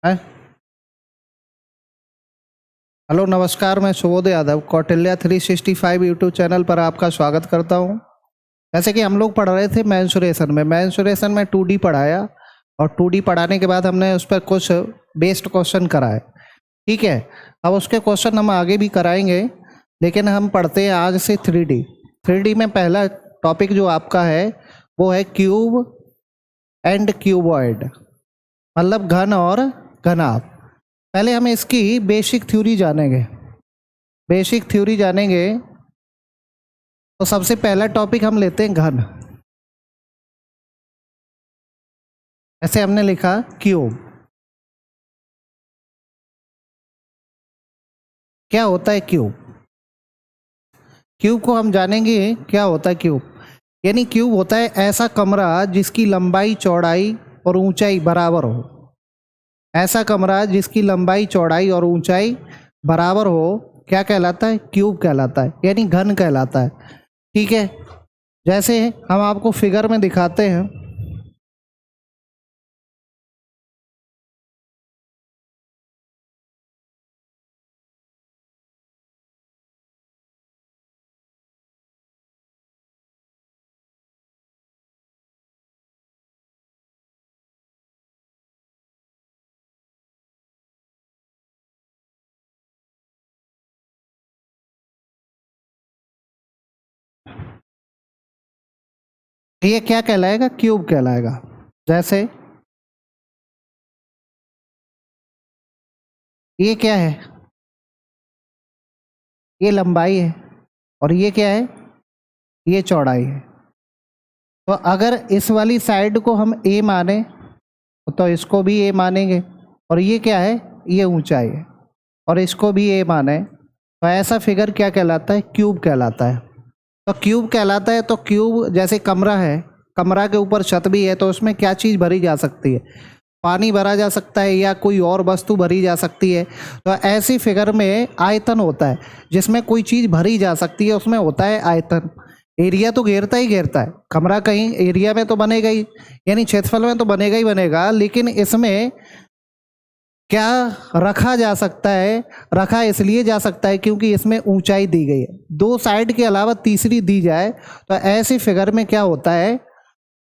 है। हेलो नमस्कार, मैं सुबोध यादव कौटिल्य 365 यूट्यूब चैनल पर आपका स्वागत करता हूं। जैसे कि हम लोग पढ़ रहे थे मेंसुरेशन में 2D पढ़ाया और 2D पढ़ाने के बाद हमने उस पर कुछ बेस्ड क्वेश्चन कराए। ठीक है, अब उसके क्वेश्चन हम आगे भी कराएंगे, लेकिन हम पढ़ते हैं आज से 3D। 3D में पहला टॉपिक जो आपका है वो है क्यूब एंड क्यूबॉइड, मतलब घन और घनाभ। पहले हम इसकी बेसिक थ्योरी जानेंगे। तो सबसे पहला टॉपिक हम लेते हैं घन। ऐसे हमने लिखा क्यूब। क्या होता है क्यूब? क्यूब को हम जानेंगे क्या होता है क्यूब। यानी क्यूब होता है ऐसा कमरा जिसकी लंबाई चौड़ाई और ऊंचाई बराबर हो। ऐसा कमरा जिसकी लंबाई चौड़ाई और ऊंचाई बराबर हो क्या कहलाता है? क्यूब कहलाता है, यानी घन कहलाता है। ठीक है, जैसे हम आपको फिगर में दिखाते हैं। ये क्या कहलाएगा? क्यूब कहलाएगा। जैसे ये क्या है? ये लंबाई है और ये क्या है? ये चौड़ाई है। तो अगर इस वाली साइड को हम ए माने तो इसको भी ए मानेंगे, और ये क्या है? ये ऊंचाई है, और इसको भी ए माने तो ऐसा फिगर क्या कहलाता है? क्यूब कहलाता है। तो क्यूब कहलाता है। तो क्यूब जैसे कमरा है, कमरा के ऊपर छत भी है, तो उसमें क्या चीज़ भरी जा सकती है? पानी भरा जा सकता है या कोई और वस्तु भरी जा सकती है। तो ऐसी फिगर में आयतन होता है, जिसमें कोई चीज़ भरी जा सकती है, उसमें होता है आयतन। एरिया तो घेरता ही घेरता है, कमरा कहीं एरिया में तो बनेगा ही, यानी क्षेत्रफल में तो बनेगा ही बनेगा, लेकिन इसमें क्या रखा जा सकता है? रखा इसलिए जा सकता है क्योंकि इसमें ऊंचाई दी गई है। दो साइड के अलावा तीसरी दी जाए तो ऐसी फिगर में क्या होता है?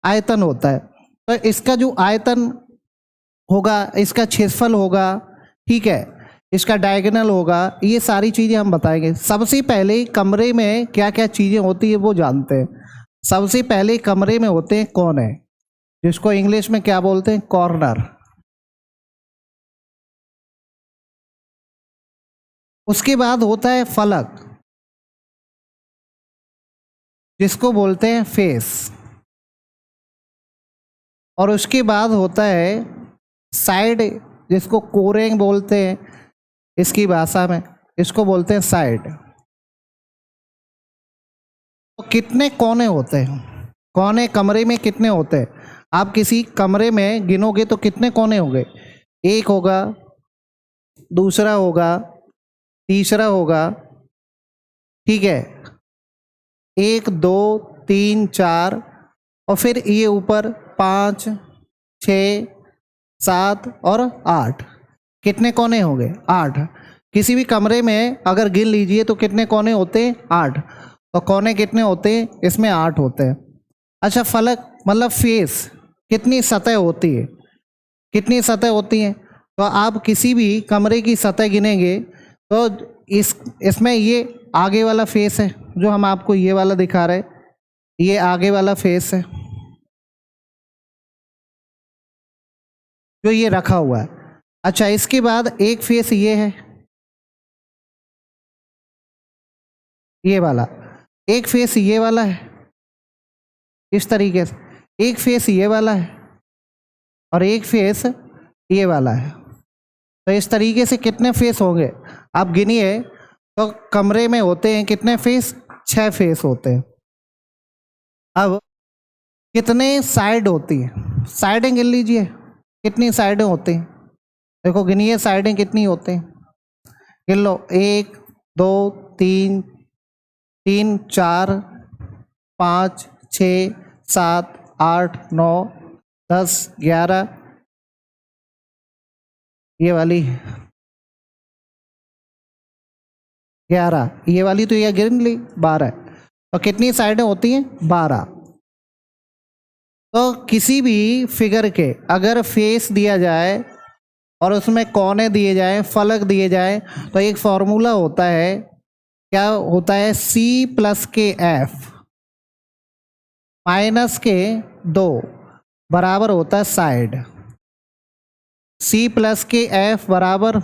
आयतन होता है। तो इसका जो आयतन होगा, इसका क्षेत्रफल होगा, ठीक है, इसका डायगोनल होगा, ये सारी चीज़ें हम बताएंगे। सबसे पहले कमरे में क्या क्या चीज़ें होती है वो जानते हैं। सबसे पहले कमरे में होते हैं कोने, जिसको इंग्लिश में क्या बोलते हैं? कॉर्नर। उसके बाद होता है फलक, जिसको बोलते हैं फेस। और उसके बाद होता है साइड, जिसको कोरेंग बोलते हैं इसकी भाषा में, इसको बोलते हैं साइड। तो कितने कोने होते हैं? कोने कमरे में कितने होते हैं? आप किसी कमरे में गिनोगे तो कितने कोने होंगे? एक होगा, दूसरा होगा, तीसरा होगा, ठीक है, एक दो तीन चार, और फिर ये ऊपर 5 6 7 और 8। कितने कोने होंगे? 8। किसी भी कमरे में अगर गिन लीजिए तो कितने कोने होते हैं? 8। तो कोने कितने होते हैं? इसमें 8 होते हैं। अच्छा, फलक मतलब फेस, कितनी सतह होती है? कितनी सतह होती हैं? तो आप किसी भी कमरे की सतह गिनेंगे तो इसमें ये आगे वाला फेस है, जो हम आपको ये वाला दिखा रहे हैं, ये आगे वाला फेस है जो ये रखा हुआ है। अच्छा, इसके बाद एक फेस ये है, ये वाला। एक फेस ये वाला है, इस तरीके से। एक फेस ये वाला है और एक फेस ये वाला है। तो इस तरीके से कितने फेस होंगे आप गिनिए। तो कमरे में होते हैं कितने फेस? 6 फेस होते हैं। अब कितने साइड होती है? साइडें गिन लीजिए, कितनी साइडें होती हैं? देखो गिनिए साइडें कितनी होती हैं, गिन लो। 1 2 3 3 4 5 6 7 8 9 10 11 ये वाली 11, ये वाली तो ये गिन ली 12, और कितनी साइडें होती हैं 12। तो किसी भी फिगर के अगर फेस दिया जाए और उसमें कोने दिए जाएं, फलक दिए जाएं, तो एक फॉर्मूला होता है, क्या होता है, C प्लस के एफ माइनस के 2 बराबर होता है साइड। C प्लस के एफ बराबर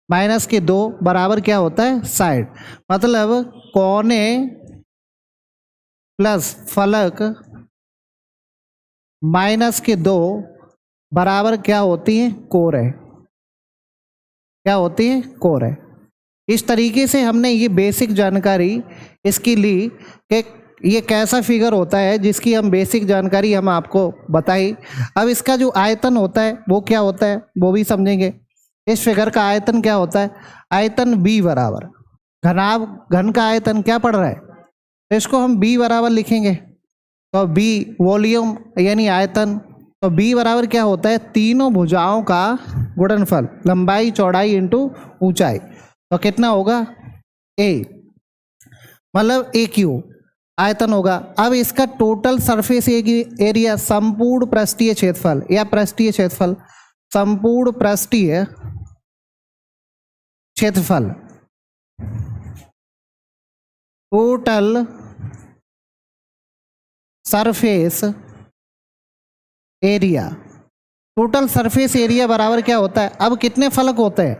माइनस के 2 बराबर क्या होता है साइड। मतलब कोने प्लस फलक माइनस के 2 बराबर क्या होती है कोर है, क्या होती है कोर है। इस तरीके से हमने ये बेसिक जानकारी इसकी ली कि ये कैसा फिगर होता है, जिसकी हम बेसिक जानकारी हम आपको बताई। अब इसका जो आयतन होता है वो क्या होता है वो भी समझेंगे। इस फिगर का आयतन क्या होता है, आयतन B बराबर घन का आयतन क्या पड़ रहा है, तो इसको हम B बराबर लिखेंगे। तो B वॉल्यूम यानी आयतन, तो B बराबर क्या होता है, तीनों भुजाओं का गुणनफल, लंबाई चौड़ाई इंटू ऊंचाई। तो कितना होगा A, मतलब AQ आयतन होगा। अब इसका टोटल सरफेस एरिया, संपूर्ण पृष्ठीय क्षेत्रफल या पृष्ठीय क्षेत्रफल, संपूर्ण पृष्ठीय क्षेत्रफल, total surface area, total surface area बराबर क्या होता है। अब कितने फलक होते हैं,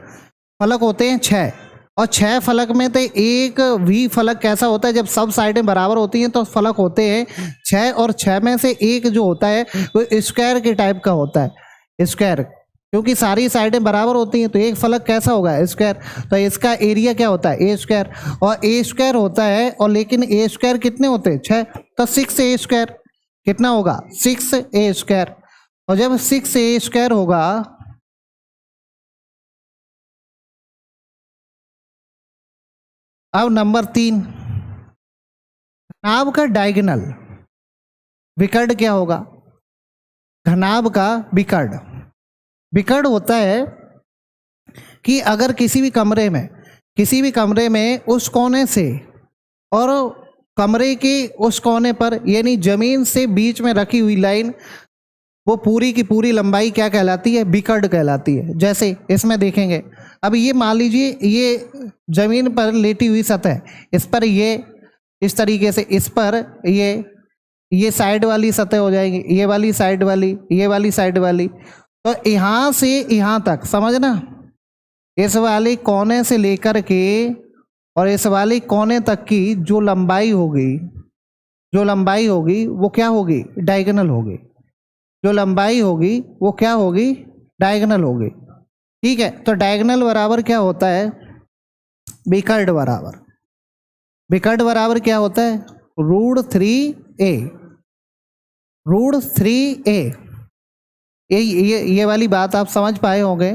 फलक होते हैं 6, और 6 फलक में तो एक भी फलक कैसा होता है, जब सब साइडें बराबर होती हैं तो फलक होते हैं 6, और 6 में से एक जो होता है वो स्क्वायर के टाइप का होता है, स्क्वायर, क्योंकि सारी साइडें बराबर होती हैं तो एक फलक कैसा होगा स्क्वायर। तो इसका एरिया क्या होता है ए स्क्वायर, और ए स्क्वायर होता है, और लेकिन ए स्क्वायर कितने होते हैं 6, तो 6 ए स्क्वायर कितना होगा 6 ए स्क्वायर। और जब 6 ए स्क्वायर होगा, अब नंबर 3, घनाभ का डायगोनल विकर्ण क्या होगा, घनाभ का विकर्ण, विकर्ण होता है कि अगर किसी भी कमरे में उस कोने से और कमरे के उस कोने पर यानी जमीन से बीच में रखी हुई लाइन, वो पूरी की पूरी लंबाई क्या कहलाती है विकर्ण कहलाती है। जैसे इसमें देखेंगे, अब ये मान लीजिए ये जमीन पर लेटी हुई सतह, इस पर ये इस तरीके से, इस पर ये साइड वाली सतह हो जाएगी, ये वाली साइड वाली, ये वाली साइड वाली। तो यहाँ से यहाँ तक समझना, इस वाले कोने से लेकर के और इस वाले कोने तक की जो लंबाई होगी, वो क्या होगी डायगोनल होगी, जो लंबाई होगी वो क्या होगी डायगोनल होगी। ठीक है, तो डायगोनल बराबर क्या होता है विकर्ण बराबर, विकर्ण बराबर क्या होता है √3a, √3a। ये वाली बात आप समझ पाए होंगे,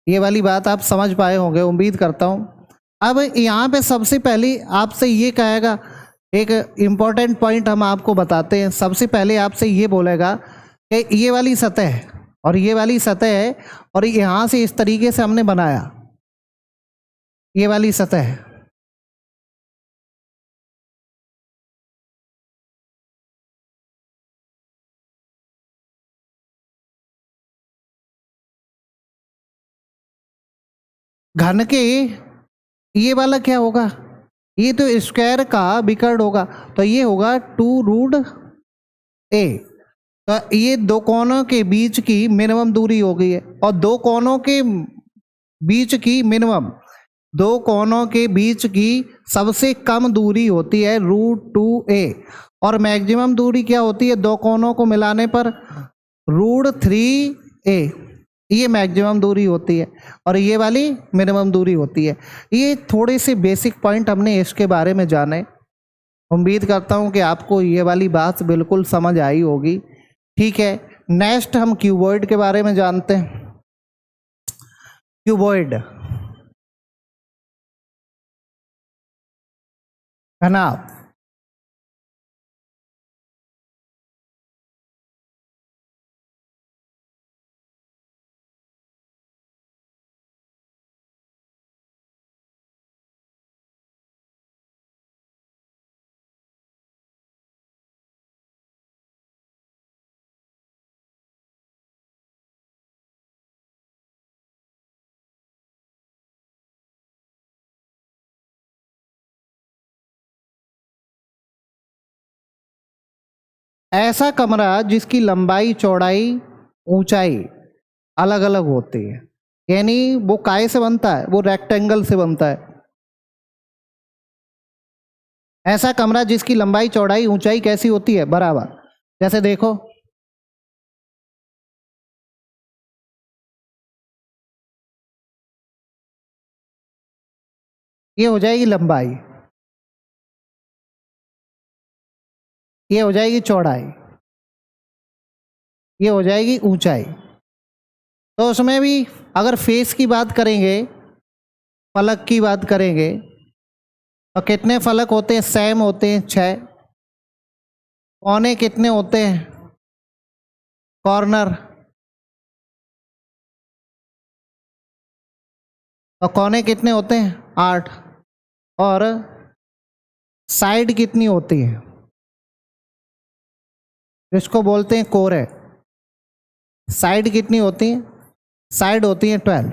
ये वाली बात आप समझ पाए होंगे उम्मीद करता हूँ। अब यहाँ पे सबसे पहले आपसे ये कहेगा, एक इम्पॉर्टेंट पॉइंट हम आपको बताते हैं। सबसे पहले आपसे ये बोलेगा कि ये वाली सतह है और ये वाली सतह है, और यहाँ से इस तरीके से हमने बनाया, ये वाली सतह है, घन के ये वाला क्या होगा, ये तो स्क्वायर का विकर्ण होगा, तो ये होगा 2√a। तो ये दो कोनों के बीच की मिनिमम दूरी हो गई है, और दो कोनों के बीच की मिनिमम, दो कोनों के बीच की सबसे कम दूरी होती है √2a, और मैक्सिमम दूरी क्या होती है दो कोनों को मिलाने पर √3a, ये मैक्सिमम दूरी होती है और ये वाली मिनिमम दूरी होती है। ये थोड़े से बेसिक पॉइंट हमने इसके बारे में जाने। उम्मीद करता हूँ कि आपको ये वाली बात बिल्कुल समझ आई होगी। ठीक है, नेक्स्ट हम क्यूबॉइड के बारे में जानते हैं। क्यूबॉइड घनाभ, ऐसा कमरा जिसकी लंबाई चौड़ाई ऊंचाई अलग अलग होती है, यानी वो काय से बनता है, वो रेक्टेंगल से बनता है। ऐसा कमरा जिसकी लंबाई चौड़ाई ऊंचाई कैसी होती है, बराबर। जैसे देखो ये हो जाएगी लंबाई, ये हो जाएगी चौड़ाई, ये हो जाएगी ऊंचाई। तो उसमें भी अगर फेस की बात करेंगे, फलक की बात करेंगे, तो कितने फलक होते हैं, सेम होते हैं 6। कोने कितने होते हैं, कॉर्नर, और कोने कितने होते हैं 8। और साइड कितनी होती है, जिसको बोलते हैं कोरे, साइड कितनी होती है, साइड होती है 12।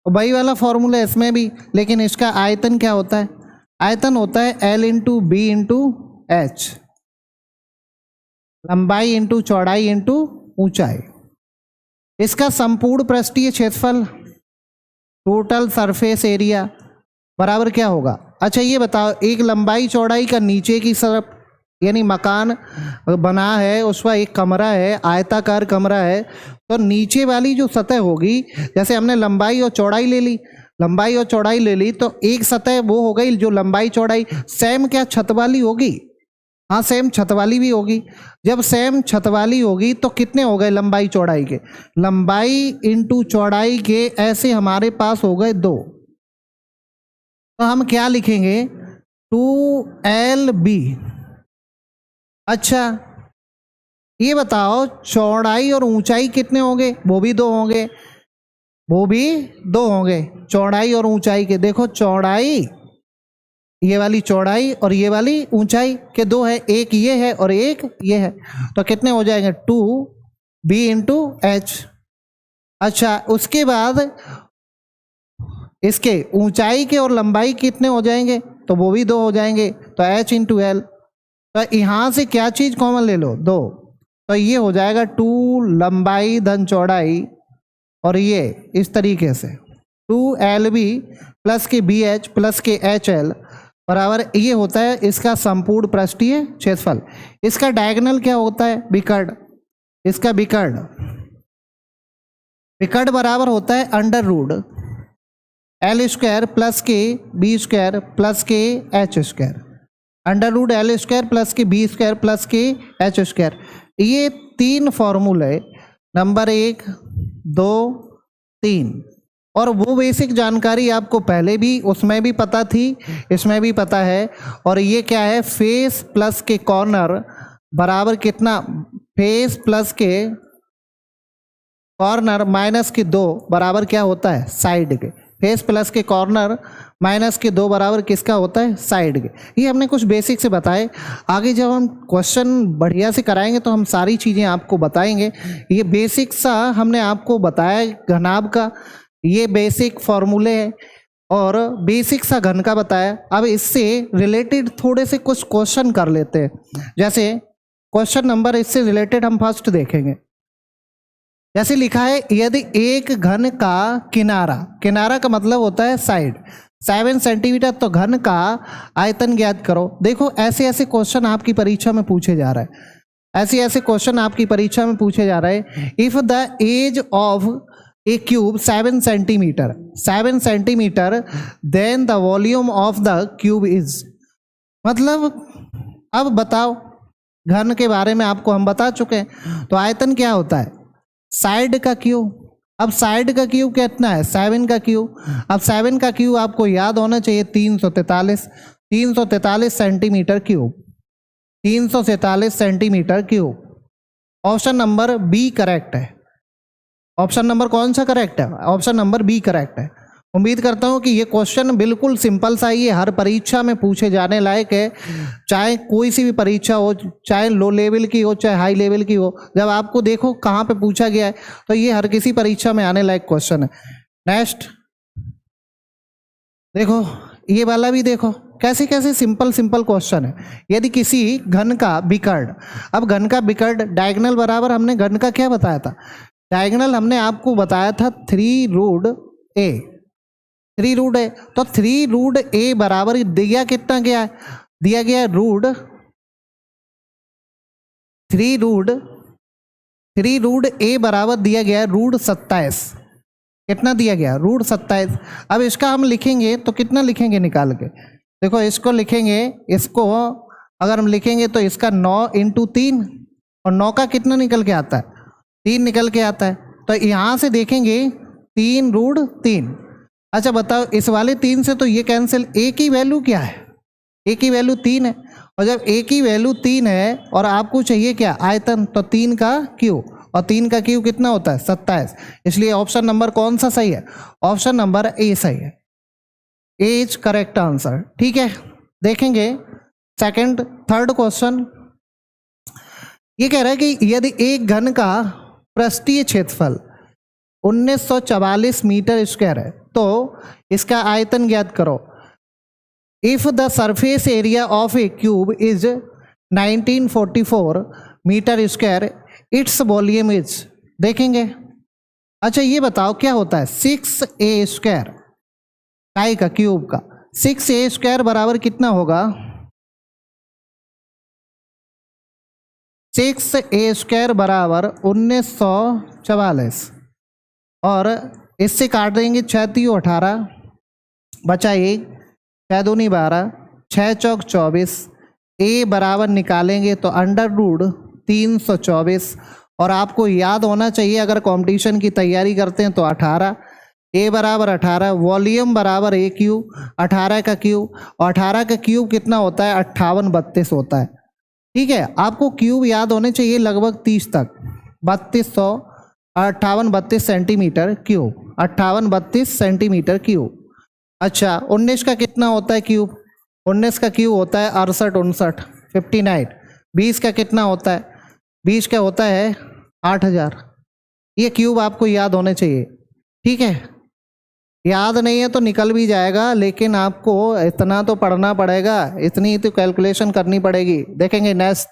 और वही वाला फॉर्मूला इसमें भी, लेकिन इसका आयतन क्या होता है, आयतन होता है L into B into H, लंबाई इंटू चौड़ाई इंटू ऊंचाई। इसका संपूर्ण पृष्ठीय क्षेत्रफल, टोटल सरफेस एरिया, बराबर क्या होगा। अच्छा ये बताओ, एक लंबाई चौड़ाई का नीचे की तरफ यानी मकान बना है, उसका एक कमरा है, आयताकार कमरा है, तो नीचे वाली जो सतह होगी, जैसे हमने लंबाई और चौड़ाई ले ली, लंबाई और चौड़ाई ले ली, तो एक सतह वो हो गई जो लंबाई चौड़ाई, सेम क्या छत वाली होगी, हाँ सेम छत वाली भी होगी। जब सेम छत वाली होगी तो कितने हो गए लंबाई चौड़ाई के, लंबाई इंटू चौड़ाई के, ऐसे हमारे पास हो गए 2। तो हम क्या लिखेंगे, 2LB। अच्छा ये बताओ चौड़ाई और ऊंचाई कितने होंगे, वो भी 2 होंगे, वो भी 2 होंगे, चौड़ाई और ऊंचाई के। देखो चौड़ाई, ये वाली चौड़ाई और ये वाली ऊंचाई के 2 है, एक ये है और एक ये है, तो कितने हो जाएंगे 2B इंटू एच। अच्छा उसके बाद इसके ऊंचाई के और लंबाई कितने हो जाएंगे, तो वो भी 2 हो जाएंगे, तो H इंटू एल। तो यहाँ से क्या चीज कॉमन ले लो, 2, तो ये हो जाएगा 2 लंबाई धन चौड़ाई, और ये इस तरीके से 2LB प्लस के BH प्लस के HL बराबर, ये होता है इसका संपूर्ण पृष्ठीय क्षेत्रफल। इसका डायगोनल क्या होता है, विकर्ण, इसका विकर्ण, विकर्ण बराबर होता है under root L square plus के B स्क्वायर प्लस के H square, under root L square plus के B स्क्वायर प्लस के H स्क्वायर। ये 3 फॉर्मूले, नंबर 1 2 3, और वो बेसिक जानकारी आपको पहले भी उसमें भी पता थी, इसमें भी पता है। और ये क्या है, फेस प्लस के कॉर्नर बराबर कितना, फेस प्लस के कॉर्नर माइनस के 2 बराबर क्या होता है, साइड के। फेस प्लस के कॉर्नर माइनस के 2 बराबर किसका होता है, साइड के। ये हमने कुछ बेसिक से बताए, आगे जब हम क्वेश्चन बढ़िया से कराएंगे तो हम सारी चीज़ें आपको बताएंगे। ये बेसिक सा हमने आपको बताया घनाभ का, ये बेसिक फॉर्मूले है, और बेसिक सा घन का बताया। अब इससे रिलेटेड थोड़े से कुछ क्वेश्चन कर लेते हैं। जैसे क्वेश्चन नंबर इससे रिलेटेड हम फर्स्ट देखेंगे। जैसे लिखा है, यदि एक घन का किनारा, किनारा का मतलब होता है साइड, 7 सेंटीमीटर, तो घन का आयतन ज्ञात करो। देखो ऐसे ऐसे क्वेश्चन आपकी परीक्षा में पूछे जा रहे हैं, ऐसे ऐसे क्वेश्चन आपकी परीक्षा में पूछे जा रहे हैं। If the edge of a cube 7 centimetre, 7 centimetre, then the volume of the cube is, मतलब अब बताओ, घन के बारे में आपको हम बता चुके हैं, तो आयतन क्या होता है, साइड का क्यूब। अब साइड का क्यूब कितना है, 7 का क्यूब। अब 7 का क्यूब आपको याद होना चाहिए 343, 343 centimetre cube, 343 centimetre cube. Option number B correct है। ऑप्शन नंबर कौन सा करेक्ट है, ऑप्शन नंबर बी करेक्ट है। उम्मीद करता हूं कि ये क्वेश्चन बिल्कुल सिंपल सा ही है, हर परीक्षा में पूछे जाने लायक है, चाहे कोई सी भी परीक्षा हो, चाहे लो लेवल की हो चाहे हाई लेवल की हो। जब आपको देखो कहाँ पे पूछा गया है, तो ये हर किसी परीक्षा में आने लायक क्वेश्चन है। नेक्स्ट देखो, ये वाला भी देखो, कैसे कैसे सिंपल सिंपल क्वेश्चन है। यदि किसी घन का विकर्ण, अब घन का विकर्ण डायगोनल बराबर, हमने घन का क्या बताया था, डायगोनल हमने आपको बताया था 3√a, 3√a। तो 3√a बराबर दिया कितना गया है, दिया गया √3√a बराबर दिया गया है √27। कितना दिया गया, √27। अब इसका हम लिखेंगे तो कितना लिखेंगे निकाल के, देखो इसको लिखेंगे, इसको अगर हम लिखेंगे तो इसका 9 × 3, और 9 का कितना निकल के आता है, 3 निकल के आता है। तो यहाँ से देखेंगे 3√3। अच्छा बताओ, इस वाले 3 से तो ये कैंसिल, a की वैल्यू क्या है, a की वैल्यू 3 है, और जब a की वैल्यू 3 है और आपको चाहिए क्या, आयतन, तो 3 का क्यूब, और 3 का क्यूब कितना होता है, 27। इसलिए ऑप्शन नंबर कौन सा सही है, ऑप्शन नंबर ए सही है, ए इज करेक्ट आंसर। ठीक है, देखेंगे सेकंड थर्ड क्वेश्चन। ये कह रहा है कि यदि एक घन का पृष्ठीय क्षेत्रफल 1944 मीटर स्क्वायर है तो इसका आयतन ज्ञात करो। If the surface area of a cube is 1944 metre square, its volume is, देखेंगे। अच्छा ये बताओ क्या होता है 6a स्क्वायर, काय का, क्यूब का, 6a स्क्वायर बराबर कितना होगा, 6a स्क्वायर बराबर 1944, और इससे काट देंगे 6 × 3 = 18, बचा 1, 6 × 2 = 12, 6 × 4 = 24, a बराबर निकालेंगे तो √324, और आपको याद होना चाहिए अगर कंपटीशन की तैयारी करते हैं तो 18, a बराबर 18, वॉल्यूम बराबर a क्यूब, 18 का क्यूब, और 18 का क्यूब कितना होता है, 58 32 होता है। ठीक है, आपको क्यूब याद होने चाहिए लगभग 30 तक, 3200, 58 32 सेंटीमीटर क्यूब, 58 32 सेंटीमीटर क्यूब। अच्छा 19 का कितना होता है क्यूब, 19 का क्यूब होता है 68 59 59। 20 का कितना होता है, 20 का होता है 8000। ये क्यूब आपको याद होने चाहिए। ठीक है, याद नहीं है तो निकल भी जाएगा, लेकिन आपको इतना तो पढ़ना पड़ेगा, इतनी तो कैलकुलेशन करनी पड़ेगी। देखेंगे नेक्स्ट,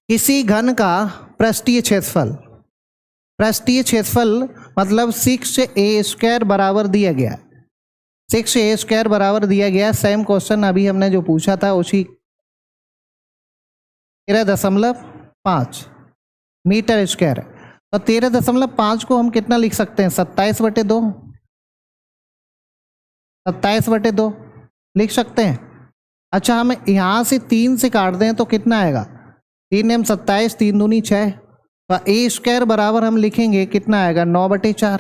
किसी घन का पृष्ठीय क्षेत्रफल, पृष्ठीय क्षेत्रफल मतलब 6a स्क्वायर बराबर दिया गया, 6a स्क्वायर बराबर दिया गया। सेम क्वेश्चन अभी हमने जो पूछा था उसी, 13.5 मीटर स्क्वायर है। तो 13.5 को हम कितना लिख सकते हैं, 27/2, 27/2 लिख सकते हैं। अच्छा हम यहाँ से 3 से काट दें तो कितना आएगा, 3 एम 27, 3 दूनी 6, तो a स्क्वायर बराबर हम लिखेंगे कितना आएगा 9/4,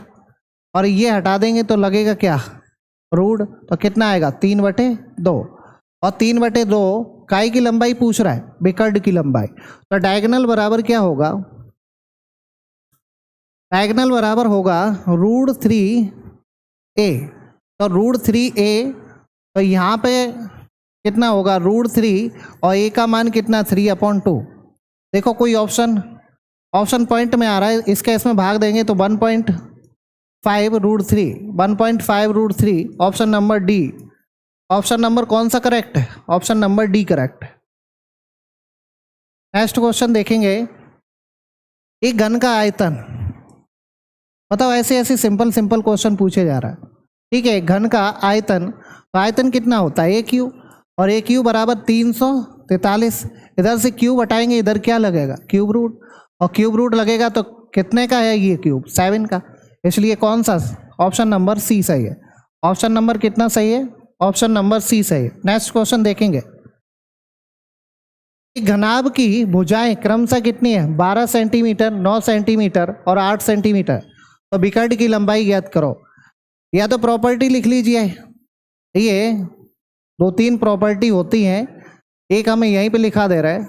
और ये हटा देंगे तो लगेगा क्या, रूट, तो कितना आएगा 3/2, और 3/2 काय की लंबाई पूछ रहा है, विकर्ण की लंबाई। तो डायगोनल बराबर क्या होगा, डायगोनल बराबर होगा √3a, तो √3a, तो यहाँ पे कितना होगा √3, और a का मान कितना 3/2। देखो कोई ऑप्शन पॉइंट में आ रहा है, इसका इसमें भाग देंगे तो 1.5 √3, 1.5 √3, option number D. Option number कौन सा करेक्ट है, ऑप्शन नंबर डी करेक्ट है। नेक्स्ट क्वेश्चन देखेंगे, एक घन का आयतन, बताओ, ऐसे ऐसे सिंपल सिंपल क्वेश्चन पूछे जा रहा है। ठीक है, घन का आयतन, तो आयतन कितना होता है a क्यूब, और a क्यूब बराबर 343, इधर से क्यूब हटाएंगे, इधर क्या लगेगा क्यूब रूट, और क्यूब रूट लगेगा तो कितने का है ये क्यूब, 7 का, इसलिए कौन सा, ऑप्शन नंबर सी सही है। ऑप्शन नंबर कितना सही है, ऑप्शन नंबर सी सही है। नेक्स्ट क्वेश्चन देखेंगे, घनाभ की भुजाएं क्रमशः कितनी है, 12 सेंटीमीटर, 9 सेंटीमीटर और 8 सेंटीमीटर। तो विकर्ण की लंबाई ज्ञात करो। या तो प्रॉपर्टी लिख लीजिए, ये 2-3 प्रॉपर्टी होती हैं, एक हमें यहीं पे लिखा दे रहा है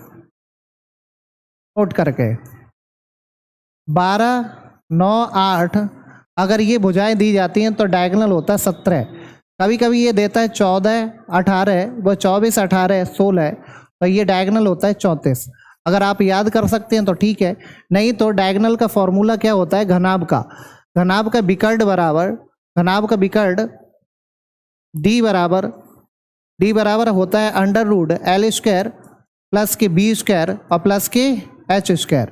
नोट करके, 12 9 8, अगर ये भुजाएं दी जाती हैं तो डायगोनल होता है 17। कभी कभी ये देता है 14 18, वो 24 18 16, तो ये डायगोनल होता है 34। अगर आप याद कर सकते हैं तो ठीक है, नहीं तो डायगोनल का फॉर्मूला क्या होता है, घनाभ का विकर्ण बराबर, घनाभ का विकर्ण d बराबर डी बराबर होता है under root L square plus के बी स्क्वायर और प्लस के एच स्क्वायर।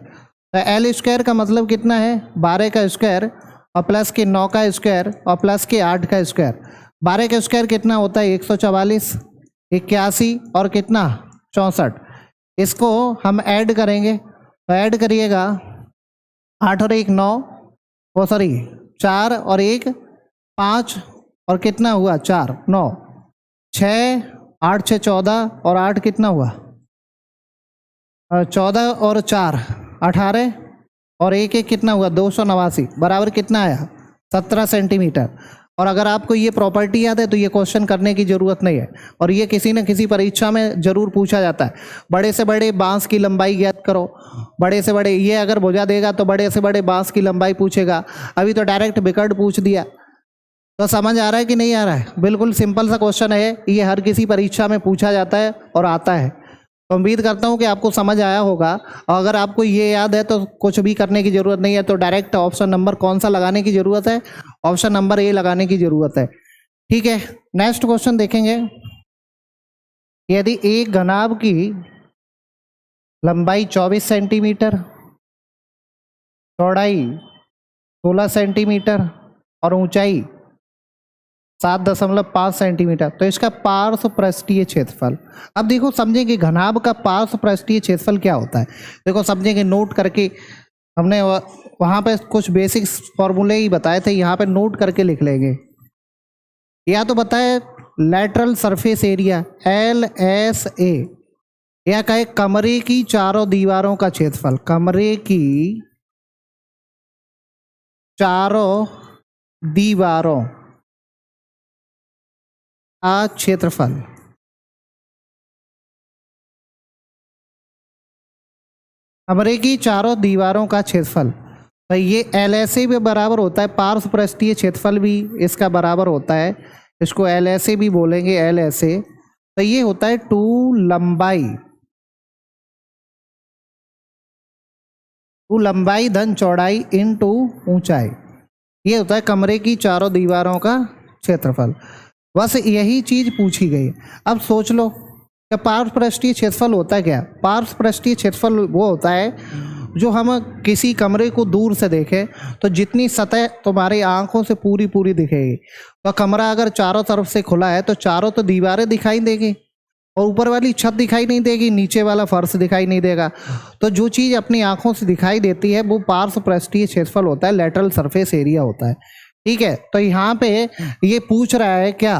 तो एल स्क्वायर का मतलब कितना है 12 का स्क्वायर और प्लस के 9 का स्क्वायर और प्लस के 8 का स्क्वायर। 12 का स्क्वायर कितना होता है 144, 81 और कितना 64। इसको हम ऐड करेंगे तो ऐड करिएगा 8 और 1 9, वो सॉरी 4 और 1 5 और कितना हुआ 4 9 6 8 6 14 और 8 कितना हुआ 14 और 4 18 और 1 1 कितना हुआ 289 बराबर कितना आया 17 सेंटीमीटर। और अगर आपको ये प्रॉपर्टी याद है तो ये क्वेश्चन करने की ज़रूरत नहीं है, और ये किसी न किसी परीक्षा में ज़रूर पूछा जाता है। बड़े से बड़े बांस की लंबाई ज्ञात करो, बड़े से बड़े, ये अगर भुजा देगा तो बड़े से बड़े बांस की लंबाई पूछेगा। अभी तो डायरेक्ट विकर्ण पूछ दिया। तो समझ आ रहा है कि नहीं आ रहा है? बिल्कुल सिंपल सा क्वेश्चन है, ये हर किसी परीक्षा में पूछा जाता है और आता है। तो उम्मीद करता हूँ कि आपको समझ आया होगा। और अगर आपको ये याद है तो कुछ भी करने की ज़रूरत नहीं है, तो डायरेक्ट ऑप्शन नंबर कौन सा लगाने की ज़रूरत है, ऑप्शन नंबर ए लगाने की ज़रूरत है। ठीक है, नेक्स्ट क्वेश्चन देखेंगे। यदि एक घनाभ की लंबाई 24 सेंटीमीटर, चौड़ाई 16 सेंटीमीटर और ऊंचाई 7.5 सेंटीमीटर, तो इसका पार्श्व पृष्ठीय क्षेत्रफल। अब देखो समझेंगे घनाभ का पार्श्व पृष्ठीय क्षेत्रफल क्या होता है। देखो समझेंगे, नोट करके हमने वहाँ पे कुछ बेसिक फॉर्मूले ही बताए थे, यहाँ पे नोट करके लिख लेंगे। या तो बताए लैटरल सरफेस एरिया LSA, या कहे कमरे की चारों दीवारों का क्षेत्रफल, कमरे की चारों दीवारों का क्षेत्रफल। कमरे की चारों दीवारों का क्षेत्रफल, तो ये LSA भी बराबर होता है, पार्श्व पृष्ठीय क्षेत्रफल भी इसका बराबर होता है, इसको LSA भी बोलेंगे, LSA। तो ये होता है 2 लंबाई धन चौड़ाई इनटू ऊंचाई। ये होता है कमरे की चारों दीवारों का क्षेत्रफल। बस यही चीज पूछी गई। अब सोच लो कि पार्श्व पृष्ठीय क्षेत्रफल होता है क्या। पार्श्व पृष्ठीय क्षेत्रफल वो होता है जो हम किसी कमरे को दूर से देखें तो जितनी सतह तुम्हारी आंखों से पूरी पूरी दिखेगी। तो कमरा अगर चारों तरफ से खुला है तो चारों तो दीवारें दिखाई देगी और ऊपर वाली छत दिखाई नहीं देगी, नीचे वाला फर्श दिखाई नहीं देगा। तो जो चीज़ अपनी आंखों से दिखाई देती है वो पार्श्व पृष्ठीय क्षेत्रफल होता है, लैटरल सरफेस एरिया होता है। ठीक है, तो यहाँ पे ये पूछ रहा है क्या,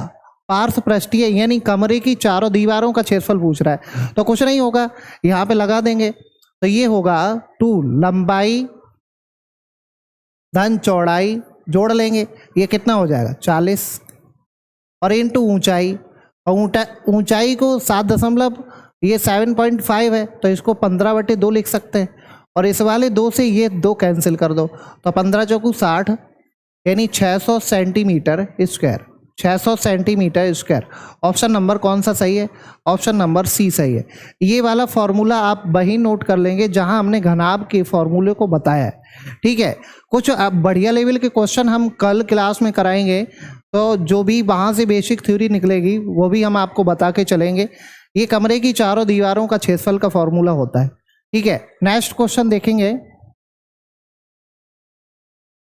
पार्श्व पृष्ठीय यानी कमरे की चारों दीवारों का क्षेत्रफल पूछ रहा है। तो कुछ नहीं होगा, यहाँ पे लगा देंगे, तो ये होगा 2 लंबाई धन चौड़ाई, जोड़ लेंगे, ये कितना हो जाएगा 40, और इनटू ऊंचाई, और ऊंचाई को 7.5 है तो इसको 15/2 लिख सकते हैं, और इस वाले 2 से ये 2 कैंसिल कर दो, तो 15 चौकू 60 यानी 600 centimetre square, 600 centimetre square. Option number कौन सा सही है, ऑप्शन नंबर सी सही है। ये वाला फॉर्मूला आप वही नोट कर लेंगे जहां हमने घनाभ के फॉर्मूले को बताया है। ठीक है, कुछ बढ़िया लेवल के क्वेश्चन हम कल क्लास में कराएंगे, तो जो भी वहां से बेसिक थ्योरी निकलेगी वो भी हम आपको बता के चलेंगे। ये कमरे की चारों दीवारों का क्षेत्रफल का फॉर्मूला होता है। ठीक है, नेक्स्ट क्वेश्चन देखेंगे।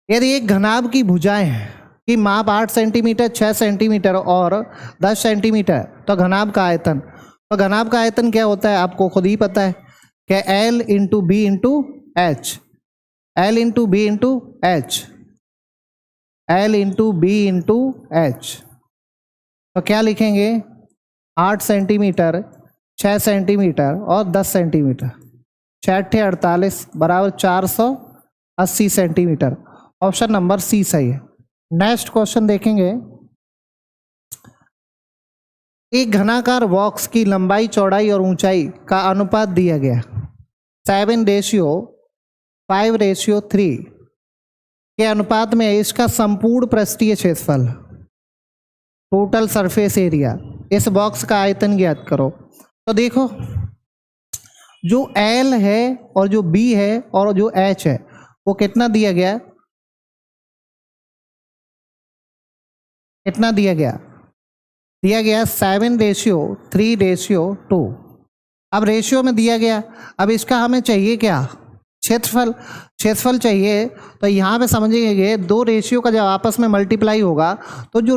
यदि एक घनाभ की भुजाएं की माप 8 सेंटीमीटर, 6 सेंटीमीटर और 10 सेंटीमीटर, तो घनाभ का आयतन, तो घनाभ का आयतन क्या होता है आपको खुद ही पता है, क्या L into B into H, L into B into H, L into B into H. तो क्या लिखेंगे 8 सेंटीमीटर, 6 सेंटीमीटर और 10 सेंटीमीटर, 6 48 बराबर 480 सेंटीमीटर। ऑप्शन नंबर सी सही है। नेक्स्ट क्वेश्चन देखेंगे। एक घनाकार बॉक्स की लंबाई चौड़ाई और ऊंचाई का अनुपात दिया गया 7:5:3 के अनुपात में इसका संपूर्ण पृष्ठीय क्षेत्रफल, टोटल सरफेस एरिया, इस बॉक्स का आयतन ज्ञात करो। तो देखो जो L है और जो B है और जो H है वो कितना दिया गया, कितना दिया गया दिया गया 7:3:2। अब रेशियो में दिया गया, अब इसका हमें चाहिए क्या, क्षेत्रफल। क्षेत्रफल चाहिए तो यहाँ पे समझेंगे दो रेशियो का जब आपस में मल्टीप्लाई होगा तो जो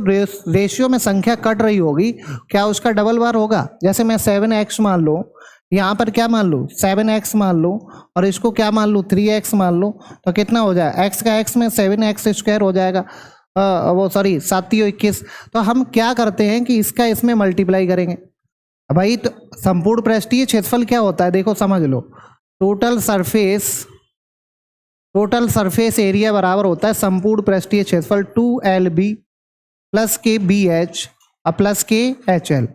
रेशियो में संख्या कट रही होगी क्या उसका डबल बार होगा। जैसे मैं 7x मान लूँ, यहाँ पर क्या मान लूँ 7x मान लूँ, और इसको क्या मान लूँ 3x मान लूँ, तो कितना हो जाएगा x का x में 7x² हो जाएगा। वो सॉरी 7×3=21। तो हम क्या करते हैं कि इसका इसमें मल्टीप्लाई करेंगे। भाई तो संपूर्ण पृष्ठीय क्षेत्रफल क्या होता है, देखो समझ लो, टोटल सरफेस एरिया बराबर होता है संपूर्ण पृष्ठीय क्षेत्रफल 2LB प्लस के BH और प्लस के HL।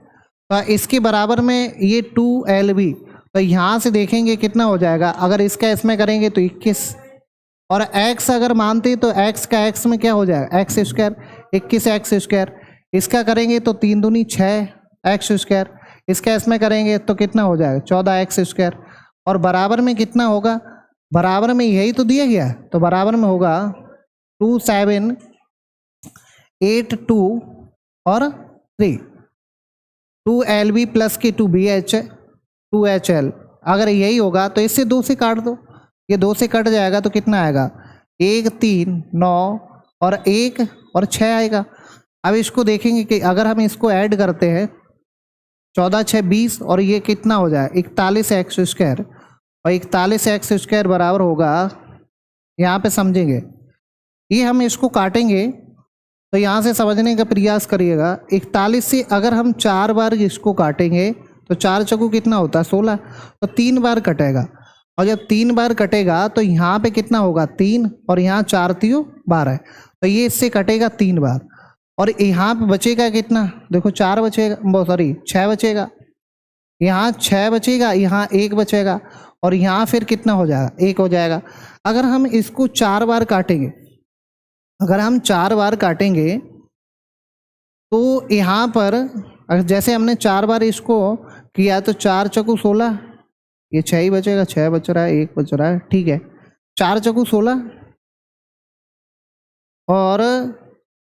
तो इसके बराबर में ये 2LB, तो यहाँ से देखेंगे कितना हो जाएगा, अगर इसका इसमें करेंगे तो 21, और x अगर मानते तो x का x में क्या हो जाएगा x², 21x²। इसका करेंगे तो 3 दूनी 6x², इसका इसमें करेंगे तो कितना हो जाएगा 14x², और बराबर में कितना होगा, बराबर में यही तो दिया गया, तो बराबर में होगा 2 7 8 2 और 3, 2LB प्लस की 2BH 2HL। अगर यही होगा तो इससे 2 से काट दो, ये 2 से कट जाएगा तो कितना आएगा 1 3 9 और 1 और 6 आएगा। अब इसको देखेंगे कि अगर हम इसको ऐड करते हैं 14 6 20 और ये कितना हो जाए 41x², और 41x² बराबर होगा, यहाँ पे समझेंगे, ये हम इसको काटेंगे तो यहाँ से समझने का प्रयास करिएगा। 41 से अगर हम 4 बार इसको काटेंगे तो 4 चौको कितना होता है 16, तो 3 बार कटेगा, और जब 3 बार कटेगा तो यहाँ पे कितना होगा 3, और यहाँ 4 3 12, तो ये इससे कटेगा 3 बार, और यहाँ पे बचेगा कितना, देखो 4 बचेगा, सॉरी 6 बचेगा, यहाँ 6 बचेगा, यहाँ 1 बचेगा, और यहाँ फिर कितना हो जाएगा 1 हो जाएगा। अगर हम इसको 4 बार काटेंगे, अगर हम 4 बार काटेंगे तो यहाँ पर जैसे हमने 4 बार इसको किया तो 4 चौको 16, ये 6 ही बचेगा, 6 बच रहा है, 1 बच रहा है, ठीक है, 4 चौको 16 और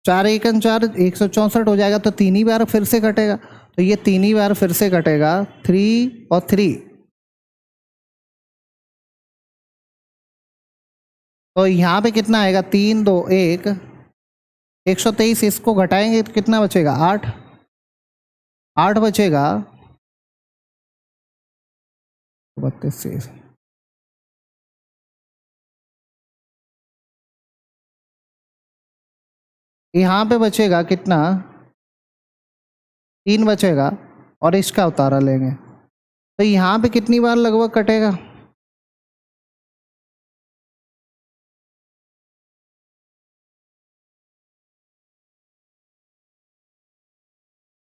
4 1 4 164 हो जाएगा, तो 3 ही बार फिर से कटेगा, तो ये 3 ही बार फिर से कटेगा 3 और 3, तो यहाँ पे कितना आएगा 3 2 1 123, इसको घटाएंगे तो कितना बचेगा 8 8 बचेगा 32 से, यहाँ पे बचेगा कितना 3 बचेगा, और इसका उतारा लेंगे तो यहाँ पे कितनी बार लगभग कटेगा,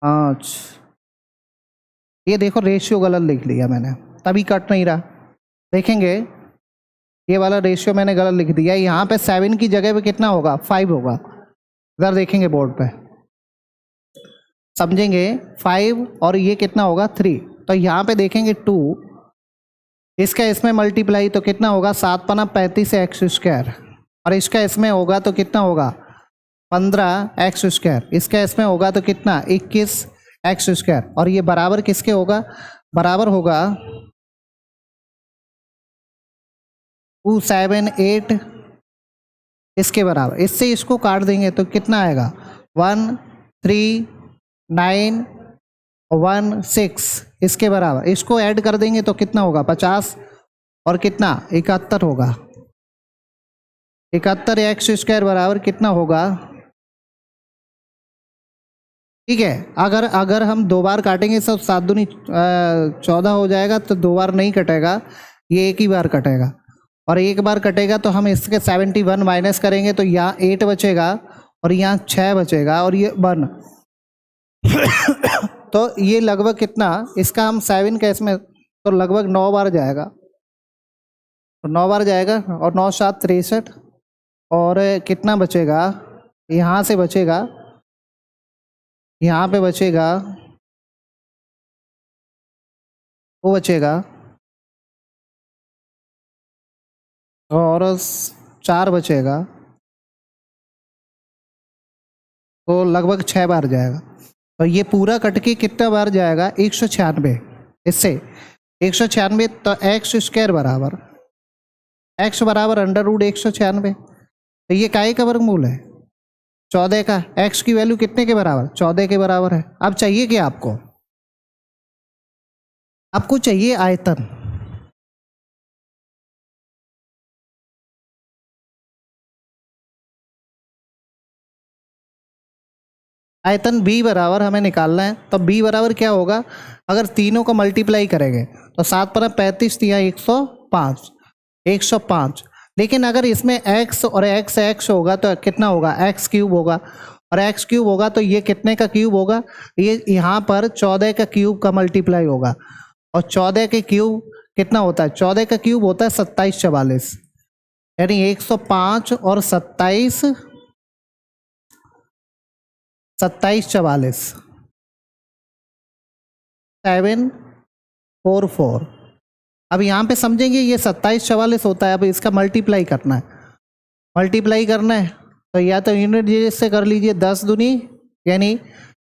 5। ये देखो रेशियो गलत लिख लिया मैंने, तभी कट नहीं रहा, देखेंगे ये वाला रेशियो मैंने गलत लिख दिया, यहाँ पे 7 की जगह पे कितना होगा 5 होगा, इधर देखेंगे बोर्ड पे समझेंगे 5, और ये कितना होगा 3, तो यहाँ पे देखेंगे 2, इसका इसमें मल्टीप्लाई तो कितना होगा 7 पना 35x², और इसका इसमें होगा तो कितना होगा 15x², इसका इसमें होगा तो कितना 21x², और ये बराबर किसके होगा, बराबर होगा 2 7 8 इसके बराबर, इससे इसको काट देंगे तो कितना आएगा 1 3 9 1 6 इसके बराबर, इसको ऐड कर देंगे तो कितना होगा 50, और कितना 71 होगा, 71x² बराबर कितना होगा, ठीक है। अगर हम 2 बार काटेंगे तो 7 दूनी 14 हो जाएगा, तो 2 बार नहीं कटेगा, ये एक ही बार कटेगा, और एक बार कटेगा तो हम इसके 71 माइनस करेंगे तो यहाँ 8 बचेगा, और यहाँ 6 बचेगा, और ये 1 तो ये लगभग कितना, इसका हम 7 का इसमें तो लगभग 9 बार जाएगा, तो 9 बार जाएगा, और 9 7 63, और कितना बचेगा, यहाँ से बचेगा, यहाँ पे बचेगा, वो बचेगा, और 4 बचेगा, तो लगभग 6 बार जाएगा, तो ये पूरा कट के कितना बार जाएगा, 196। इससे 196, तो एक्स स्क्वायर बराबर एक्स बराबर अंडर रूट 196। तो ये काहे का वर्गमूल है, 14 का। एक्स की वैल्यू कितने के बराबर, 14 के बराबर है। अब चाहिए क्या आपको, आपको चाहिए आयतन। आयतन b बराबर हमें निकालना है। तो b बराबर क्या होगा, अगर तीनों को मल्टीप्लाई करेंगे तो 7 पर 35 या 105, 105। लेकिन अगर इसमें x और x होगा तो कितना होगा, x क्यूब होगा। और x क्यूब होगा तो ये कितने का क्यूब होगा, ये यहाँ पर 14 का क्यूब का मल्टीप्लाई होगा। और 14 के क्यूब कितना होता है, 14 का क्यूब होता है 2744, यानी 105 और 27, 2744, 744। अब यहाँ पे समझेंगे ये 2744 होता है। अब इसका मल्टीप्लाई करना है, मल्टीप्लाई करना है तो या तो यूनिट डिजिट से कर लीजिए, 10 दूनी, यानी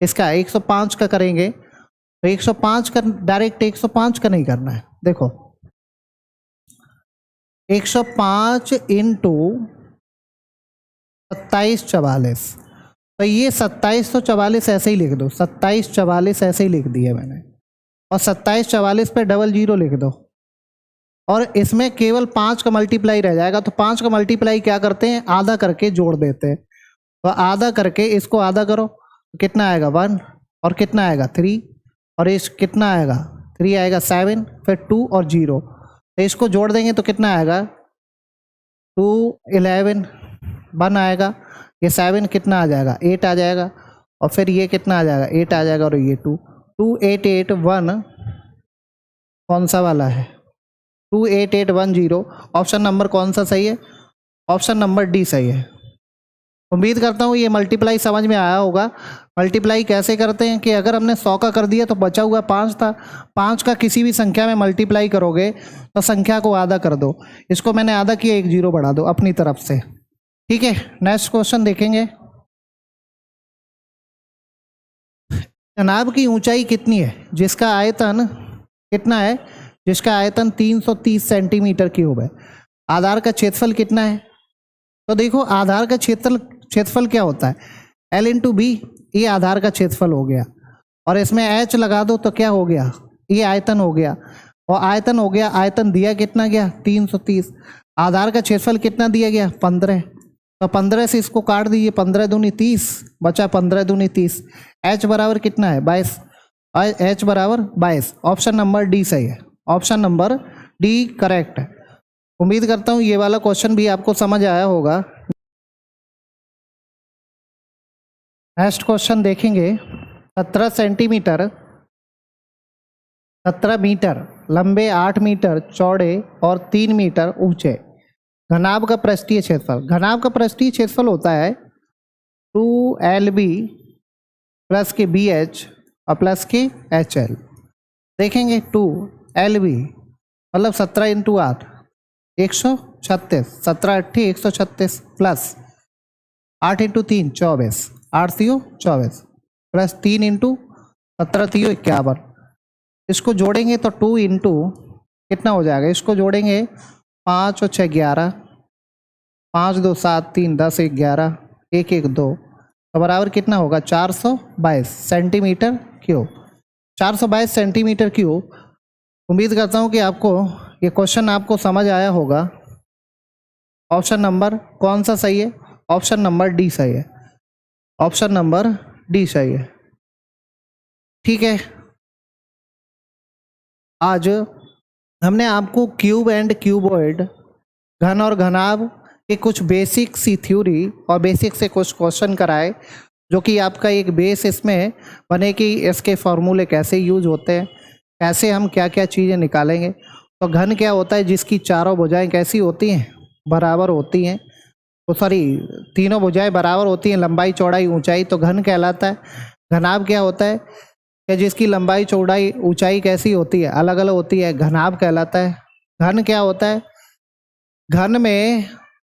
इसका 105 का करेंगे तो 105 का डायरेक्ट 105 का नहीं करना है। देखो 105 इंटू 2744, तो ये 2744 ऐसे ही लिख दो, 2744 ऐसे ही लिख दिया मैंने। और 2744 पे डबल जीरो लिख दो। और इसमें केवल 5 का मल्टीप्लाई रह जाएगा। तो 5 का मल्टीप्लाई क्या करते हैं, आधा करके जोड़ देते हैं। तो आधा करके इसको आधा करो, कितना आएगा 1, और कितना आएगा 3, और इस कितना आएगा 3 आएगा 7, फिर 2 और 0। तो इसको जोड़ देंगे तो कितना आएगा 2 11 1 आएगा, ये 7 कितना आ जाएगा 8 आ जाएगा, और फिर ये कितना आ जाएगा 8 आ जाएगा, और ये 2 288 1 कौन सा वाला है, 28810। ऑप्शन नंबर कौन सा सही है, ऑप्शन नंबर डी सही है। उम्मीद करता हूँ ये मल्टीप्लाई समझ में आया होगा। मल्टीप्लाई कैसे करते हैं कि अगर हमने 100 का कर दिया तो बचा हुआ 5 था, 5 का किसी भी संख्या में मल्टीप्लाई करोगे तो संख्या को आधा कर दो। इसको मैंने आधा किया, 1 0 बढ़ा दो अपनी तरफ से। ठीक है, नेक्स्ट क्वेश्चन देखेंगे। जनाब की ऊंचाई कितनी है जिसका आयतन कितना है, जिसका आयतन 330 सेंटीमीटर क्यूब है। आधार का क्षेत्रफल कितना है। तो देखो आधार का क्षेत्रफल क्या होता है, L इंटू बी, ये आधार का क्षेत्रफल हो गया। और इसमें H लगा दो तो क्या हो गया, ये आयतन हो गया। और आयतन हो गया, आयतन दिया कितना गया 330। आधार का क्षेत्रफल कितना दिया गया 15। तो 15 से इसको काट दीजिए, 15 दूनी 30, बचा 15 दूनी 30। H बराबर कितना है 22, H बराबर 22। ऑप्शन नंबर डी सही है, ऑप्शन नंबर डी करेक्ट है। उम्मीद करता हूँ ये वाला क्वेश्चन भी आपको समझ आया होगा। नेक्स्ट क्वेश्चन देखेंगे। 17 सेंटीमीटर 17 मीटर लंबे, 8 मीटर चौड़े और 3 मीटर ऊंचे घनाभ का पृष्ठीय क्षेत्रफल। घनाभ का पृष्ठीय क्षेत्रफल होता है 2LB प्लस के BH और प्लस के HL। देखेंगे 2LB मतलब 17 into 8 136, 17 8 136 plus 8 into 3 24, 8 3 24 plus 3 into 17 3 51। इसको जोड़ेंगे तो 2 इंटू कितना हो जाएगा, इसको जोड़ेंगे 5 और 6 11, 5 2 7 3 10 1 11 1 1 2, तो बराबर कितना होगा 422 सेंटीमीटर क्यूब। 422 centimetre cube. उम्मीद करता हूँ कि आपको ये क्वेश्चन आपको समझ आया होगा। ऑप्शन नंबर कौन सा सही है, ऑप्शन नंबर डी सही है, ऑप्शन नंबर डी सही है। ठीक है, आज हमने आपको क्यूब एंड क्यूबॉइड, घन और घनाभ के कुछ बेसिक सी थ्योरी और बेसिक से कुछ क्वेश्चन कराए, जो कि आपका एक बेस इसमें बने कि इसके फॉर्मूले कैसे यूज होते हैं, कैसे हम क्या क्या चीज़ें निकालेंगे। तो घन क्या होता है, जिसकी चारों भुजाएं कैसी होती हैं, बराबर होती हैं। तो सॉरी, तीनों भुजाएं बराबर होती हैं, लंबाई चौड़ाई ऊंचाई, तो घन कहलाता है। घनाभ क्या होता है कि जिसकी लंबाई चौड़ाई ऊंचाई कैसी होती है, अलग अलग होती है, घनाभ कहलाता है। घन क्या होता है, घन में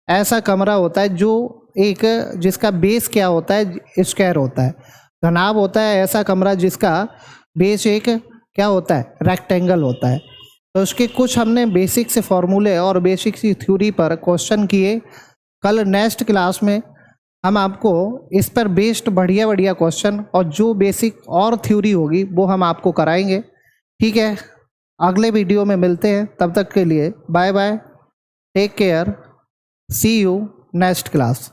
ऐसा कमरा होता है जो एक जिसका बेस क्या होता है स्क्वायर होता है। घनाभ होता है ऐसा कमरा जिसका बेस एक क्या होता है, रेक्टेंगल होता है। तो उसके कुछ हमने बेसिक से फॉर्मूले और बेसिक सी थ्योरी पर क्वेश्चन किए। कल नेक्स्ट क्लास में हम आपको इस पर बेस्ड बढ़िया बढ़िया क्वेश्चन और जो बेसिक और थ्योरी होगी वो हम आपको कराएंगे। ठीक है, अगले वीडियो में मिलते हैं, तब तक के लिए bye bye, take care, see you next class.